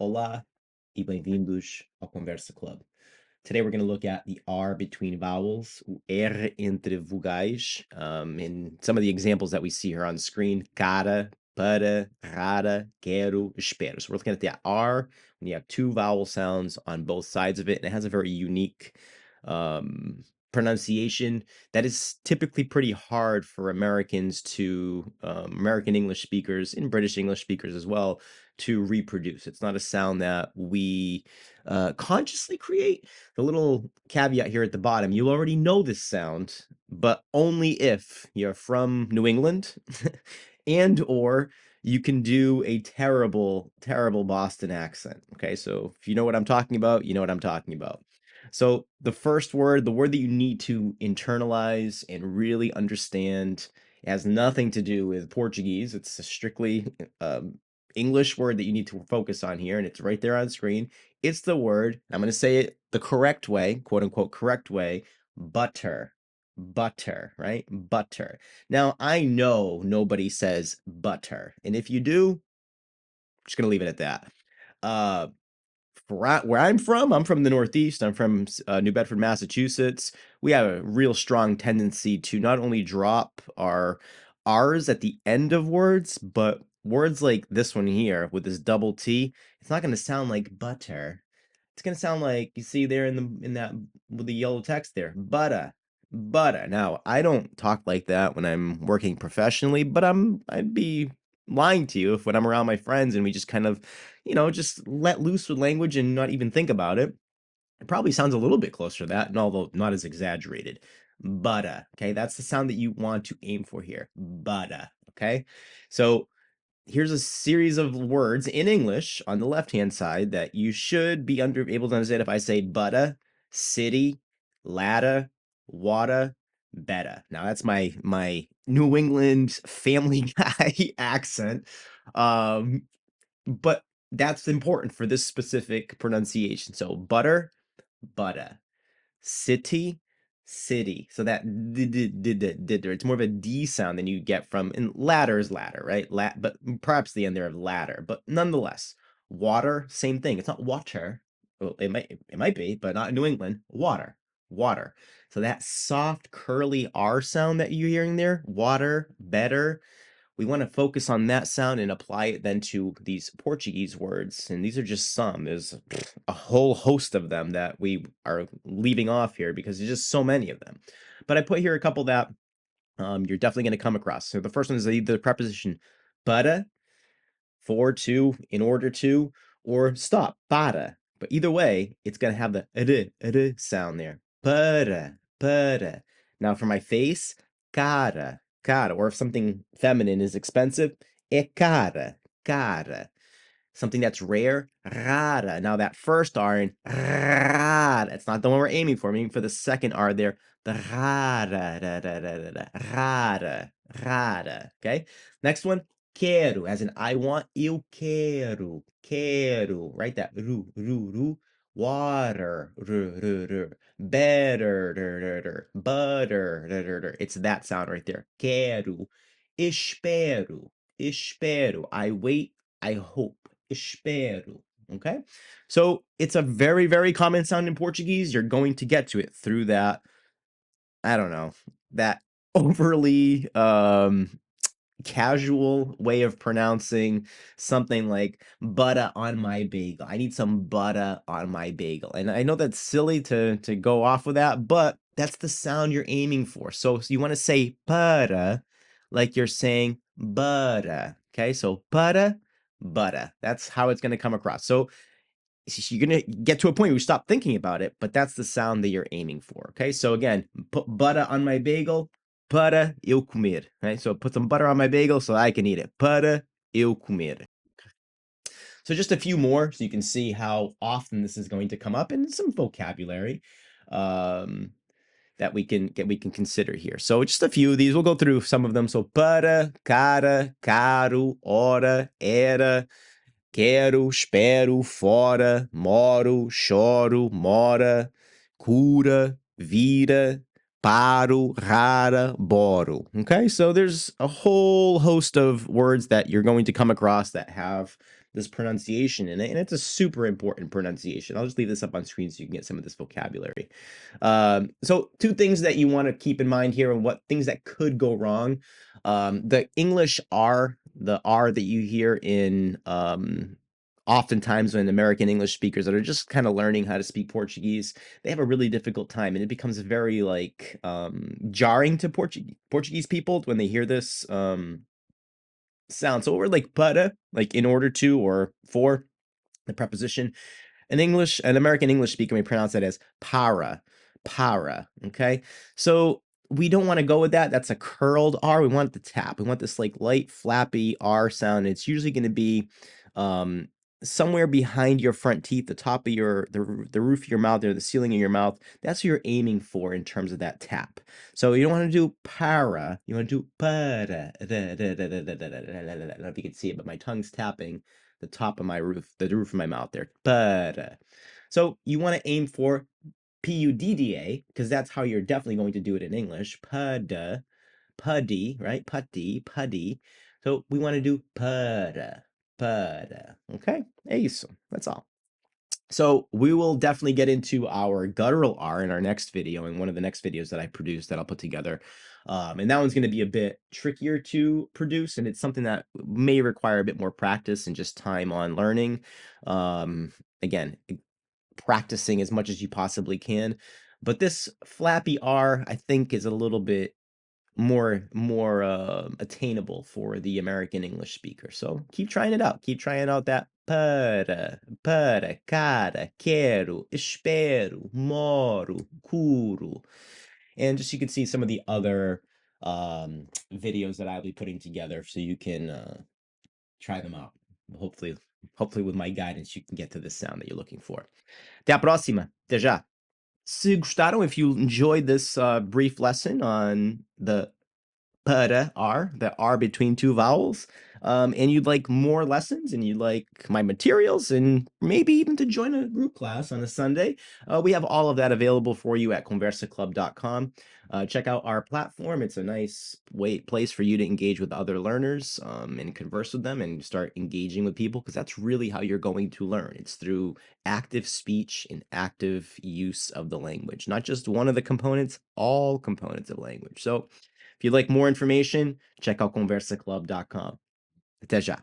Olá e bem-vindos ao Conversa Club. Today we're going to look at the R between vowels, o R entre vogais, and some of the examples that we see here on the screen, cara, budda, rara, quero, espero. So we're looking at that R when you have two vowel sounds on both sides of it, and it has a very unique pronunciation that is typically pretty hard for Americans to, American English speakers and British English speakers as well, to reproduce. It's not a sound that we consciously create. The little caveat here at the bottom, you already know this sound, but only if you're from New England and or you can do a terrible, terrible Boston accent. Okay, so if you know what I'm talking about, you know what I'm talking about. So the first word, the word that you need to internalize and really understand, it has nothing to do with Portuguese. It's a strictly English word that you need to focus on here, and it's right there on screen. It's the word, I'm going to say it the correct way, quote unquote correct way, butter. Butter, right? Butter. Now, I know nobody says butter, and if you do, I'm just going to leave it at that. Uh, where I'm from the Northeast. I'm from New Bedford, Massachusetts. We have a real strong tendency to not only drop our R's at the end of words, but words like this one here with this double T, it's not going to sound like butter. It's going to sound like you see there in that with the yellow text there, butter, butter. Now, I don't talk like that when I'm working professionally, but I'd be lying to you if when I'm around my friends and we just kind of, just let loose with language and not even think about it. It probably sounds a little bit closer to that, and although not as exaggerated. Butter, okay? That's the sound that you want to aim for here. Butter, okay? So here's a series of words in English on the left-hand side that you should be able to understand if I say butter, city, ladder, water, better. Now that's my New England Family Guy accent. Um, but that's important for this specific pronunciation. So butter, butter. City, city. So that it's more of a D sound than you get from, and ladder is ladder, right? But perhaps the end there of ladder. But nonetheless, water, same thing. It's not water. Well, it might be, but not in New England. Water, water. So that soft curly R sound that you're hearing there, water, better, we want to focus on that sound and apply it then to these Portuguese words. And these are just some. There's a whole host of them that we are leaving off here because there's just so many of them. But I put here a couple that you're definitely going to come across. So the first one is the preposition para, for, to, in order to, or stop, para. But either way, it's going to have the sound there. Para. Now for my face, cara, cara. Or if something feminine is expensive, cara, cara. Something that's rare, rara. Now that first R in rara, it's not the one we're aiming for. I'm aiming for the second R there, the rara, rara, rara. Okay. Next one, quero, as in I want, eu quero, quero. Right, that ru. Water, better, butter, it's that sound right there. Quero, espero. I wait, I hope. Espero. Okay. So it's a very, very common sound in Portuguese. You're going to get to it through that, I don't know, that overly casual way of pronouncing something like butter on my bagel. I need some butter on my bagel. And I know that's silly to go off with that, but that's the sound you're aiming for. So you want to say butter like you're saying butter. Okay? So butter, butter. That's how it's going to come across. So you're going to get to a point where you stop thinking about it, but that's the sound that you're aiming for. Okay? So again, put butter on my bagel, para eu comer. Right? So put some butter on my bagel so I can eat it. Para eu comer. So just a few more so you can see how often this is going to come up and some vocabulary that we can consider here. So just a few of these. We'll go through some of them. So para, cara, caro, ora, era, quero, espero, fora, moro, choro, mora, cura, vira, paro, rara, boro. Okay, so there's a whole host of words that you're going to come across that have this pronunciation in it, and it's a super important pronunciation. I'll just leave this up on screen so you can get some of this vocabulary. So two things that you want to keep in mind here, and what things that could go wrong. The English R, the R that you hear in oftentimes when American English speakers that are just kind of learning how to speak Portuguese, they have a really difficult time, and it becomes very like jarring to Portuguese people when they hear this sound. So we're like budda, like in order to or for the preposition. An American English speaker may pronounce that as para, para. Okay, so we don't want to go with that. That's a curled R. We want the tap. We want this like light flappy R sound. It's usually going to be um, somewhere behind your front teeth, the top of the roof of your mouth, or the ceiling of your mouth. That's what you're aiming for in terms of that tap. So you don't want to do para. You want to do para. I don't know if you can see it, but my tongue's tapping the top of my roof, the roof of my mouth there. Budda. So you want to aim for Pudda, because that's how you're definitely going to do it in English. Pudda, puddy, right? Putty, puddy. So we want to do pudda, pudda. Okay? Isso. That's all. So we will definitely get into our guttural R in our next video, in one of the next videos that I produce that I'll put together. And that one's going to be a bit trickier to produce, and it's something that may require a bit more practice and just time on learning. Again, practicing as much as you possibly can. But this flappy R, I think, is a little bit more attainable for the American English speaker. So keep trying it out. Keep trying out that para, cara, quero, espero, moro, curo. And just you can see some of the other videos that I'll be putting together so you can try them out. Hopefully with my guidance you can get to the sound that you're looking for. Até a próxima. Até já. Se gostaram, if you enjoyed this brief lesson on the para R, the R between two vowels, and you'd like more lessons and you'd like my materials and maybe even to join a group class on a Sunday, we have all of that available for you at conversaclub.com. Check out our platform. It's a nice place for you to engage with other learners and converse with them and start engaging with people, because that's really how you're going to learn. It's through active speech and active use of the language, not just one of the components, all components of language. So if you'd like more information, check out conversaclub.com. Até já.